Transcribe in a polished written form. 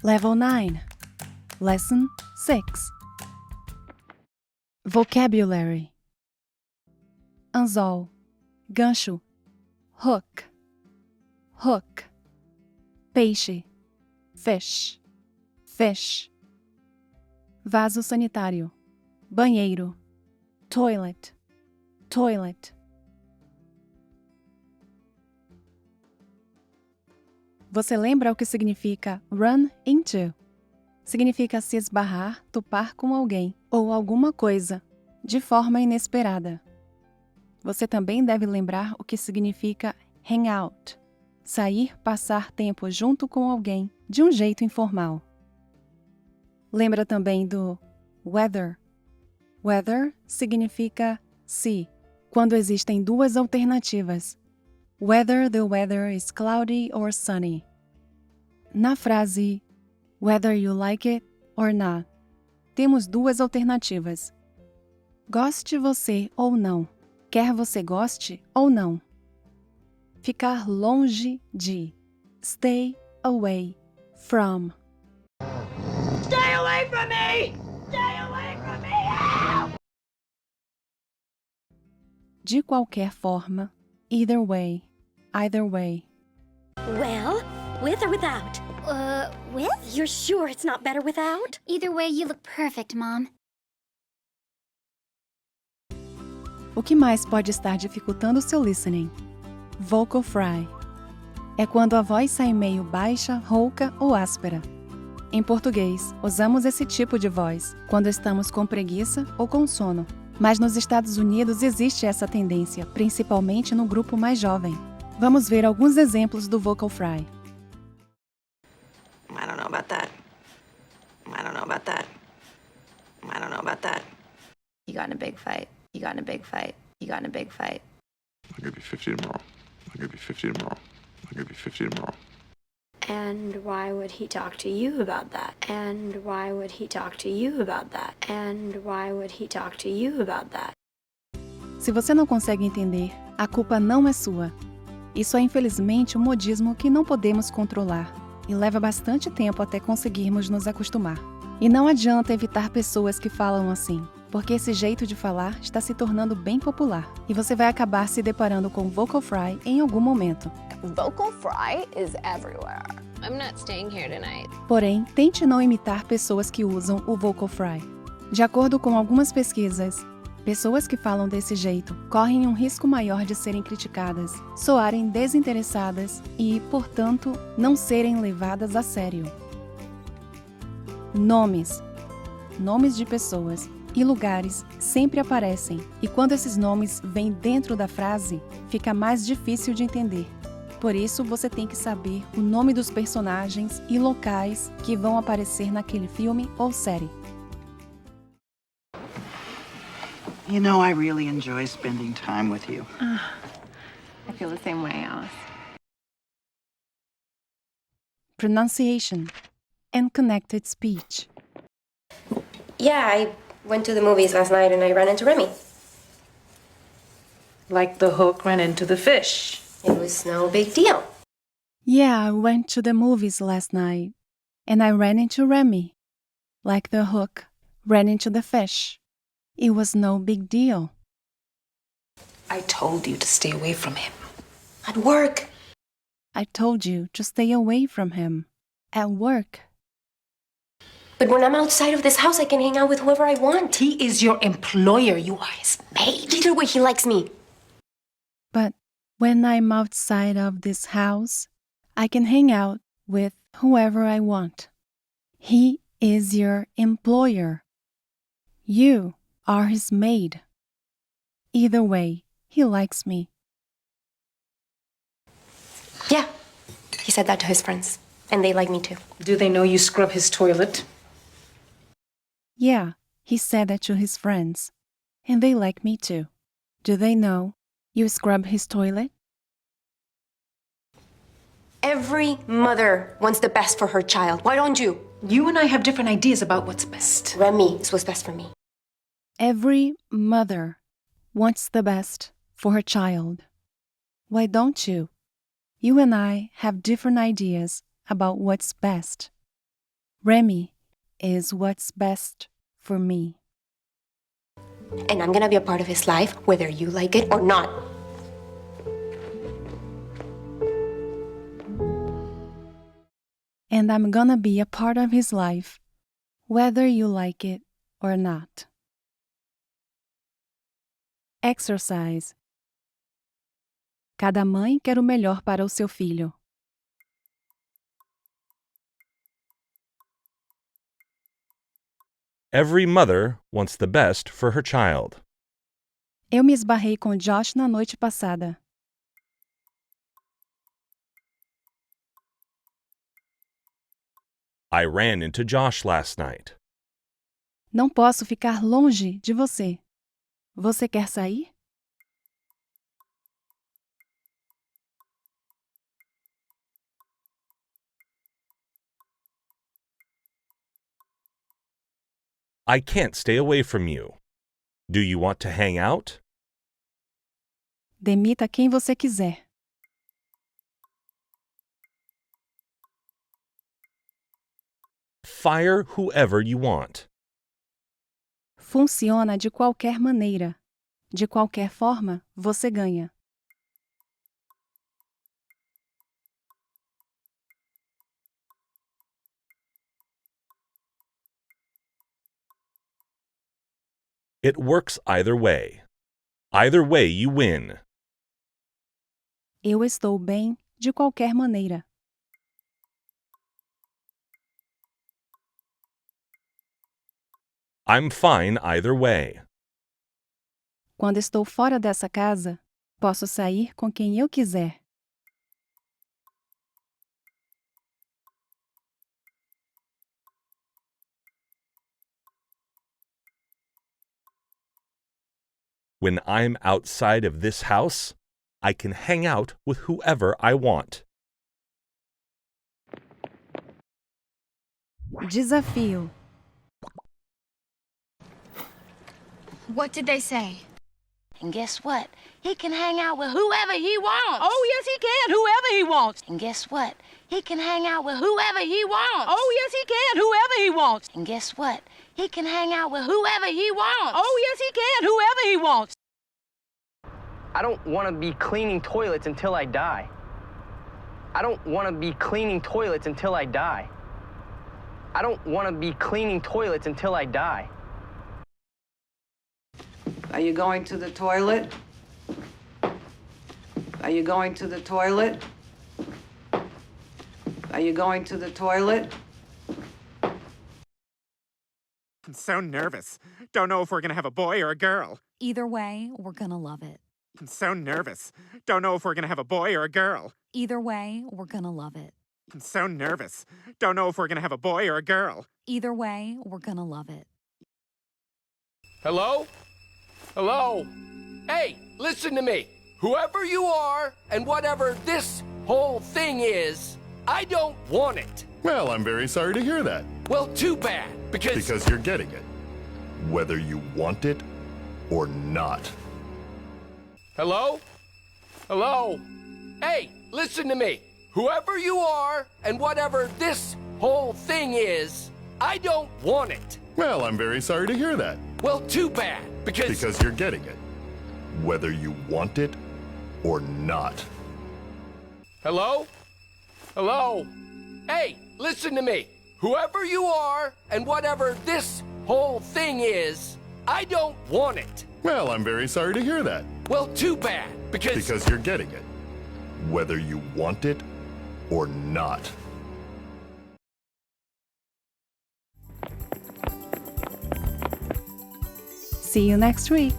Level 9. Lesson 6. Vocabulary. Anzol, gancho, hook, hook. Peixe, fish, fish. Vaso sanitário, banheiro, toilet, toilet. Você lembra o que significa run into? Significa se esbarrar, topar com alguém ou alguma coisa, de forma inesperada. Você também deve lembrar o que significa hang out, sair, passar tempo junto com alguém, de um jeito informal. Lembra também do weather. Weather significa se, quando existem duas alternativas. Whether the weather is cloudy or sunny. Na frase whether you like it or not, temos duas alternativas. Goste você ou não. Quer você goste ou não. Ficar longe de. Stay away from. Stay away from me! Stay away from me! Help! De qualquer forma. Either way. Either way. Well, with or without? With? You're sure it's not better without? Either way, you look perfect, Mom. O que mais pode estar dificultando o seu listening? Vocal fry. É quando a voz sai meio baixa, rouca ou áspera. Em português, usamos esse tipo de voz quando estamos com preguiça ou com sono. Mas nos Estados Unidos existe essa tendência, principalmente no grupo mais jovem. Vamos ver alguns exemplos do vocal fry. I don't know about that. I don't know about that. I don't know about that. You got in a big fight. You got in a big fight. You got in a big fight. I'll give you 50 tomorrow. I'll give you 50 tomorrow. I'll give you 50 tomorrow. And why would he talk to you about that? And why would he talk to you about that? And why would he talk to you about that? Se você não consegue entender, a culpa não é sua. Isso é infelizmente um modismo que não podemos controlar e leva bastante tempo até conseguirmos nos acostumar. E não adianta evitar pessoas que falam assim, porque esse jeito de falar está se tornando bem popular e você vai acabar se deparando com vocal fry em algum momento. Vocal fry is everywhere. I'm not staying here tonight. Porém, tente não imitar pessoas que usam o vocal fry. De acordo com algumas pesquisas, pessoas que falam desse jeito correm um risco maior de serem criticadas, soarem desinteressadas e, portanto, não serem levadas a sério. Nomes. Nomes de pessoas e lugares sempre aparecem, e quando esses nomes vêm dentro da frase, fica mais difícil de entender. Por isso, você tem que saber o nome dos personagens e locais que vão aparecer naquele filme ou série. You know, I really enjoy spending time with you. I feel the same way, Alice. Pronunciation and connected speech. Yeah, I went to the movies last night and I ran into Remi. Like the hook ran into the fish. It was no big deal. Yeah, I went to the movies last night and I ran into Remi. Like the hook ran into the fish. It was no big deal. I told you to stay away from him. At work. I told you to stay away from him. At work. But when I'm outside of this house, I can hang out with whoever I want. He is your employer. You are his maid. Either way, he likes me. But when I'm outside of this house, I can hang out with whoever I want. He is your employer. You are his maid. Either way, he likes me. Yeah, he said that to his friends, and they like me too. Do they know you scrub his toilet? Yeah, he said that to his friends, and they like me too. Do they know you scrub his toilet? Every mother wants the best for her child. Why don't you? You and I have different ideas about what's best. Remi is what's best for me. Every mother wants the best for her child. Why don't you? You and I have different ideas about what's best. Remi is what's best for me. And I'm gonna be a part of his life, whether you like it or not. And I'm gonna be a part of his life, whether you like it or not. Exercise. Cada mãe quer o melhor para o seu filho. Every mother wants the best for her child. Eu me esbarrei com Josh na noite passada. I ran into Josh last night. Não posso ficar longe de você. Você quer sair? I can't stay away from you. Do you want to hang out? Demita quem você quiser. Fire whoever you want. Funciona de qualquer maneira. De qualquer forma, você ganha. It works either way. Either way you win. Eu estou bem de qualquer maneira. I'm fine either way. Quando estou fora dessa casa, posso sair com quem eu quiser. When I'm outside of this house, I can hang out with whoever I want. Desafio. What did they say? And guess what? He can hang out with whoever he wants. Oh, yes, he can, whoever he wants. And guess what? He can hang out with whoever he wants. Oh, yes, he can, whoever he wants. And guess what? He can hang out with whoever he wants. Oh, yes, he can, whoever he wants. I don't want to be cleaning toilets until I die. I don't want to be cleaning toilets until I die. I don't want to be cleaning toilets until I die. Are you going to the toilet? Are you going to the toilet? Are you going to the toilet? I'm so nervous. Don't know if we're gonna have a boy or a girl. Either way, we're gonna love it. I'm so nervous. Don't know if we're gonna have a boy or a girl. Either way, we're gonna love it. I'm so nervous. Don't know if we're gonna have a boy or a girl. Either way, we're gonna love it. Hello? Hello? Hey, listen to me. Whoever you are and whatever this whole thing is, I don't want it. Well, I'm very sorry to hear that. Well, too bad, because you're getting it, whether you want it or not. Hello? Hello? Hey, listen to me. Whoever you are and whatever this whole thing is, I don't want it. Well, I'm very sorry to hear that. Well, too bad, because you're getting it, whether you want it or not. Hello? Hello? Hey, listen to me. Whoever you are and whatever this whole thing is, I don't want it. Well, I'm very sorry to hear that. Well, too bad, because you're getting it, whether you want it or not. See you next week.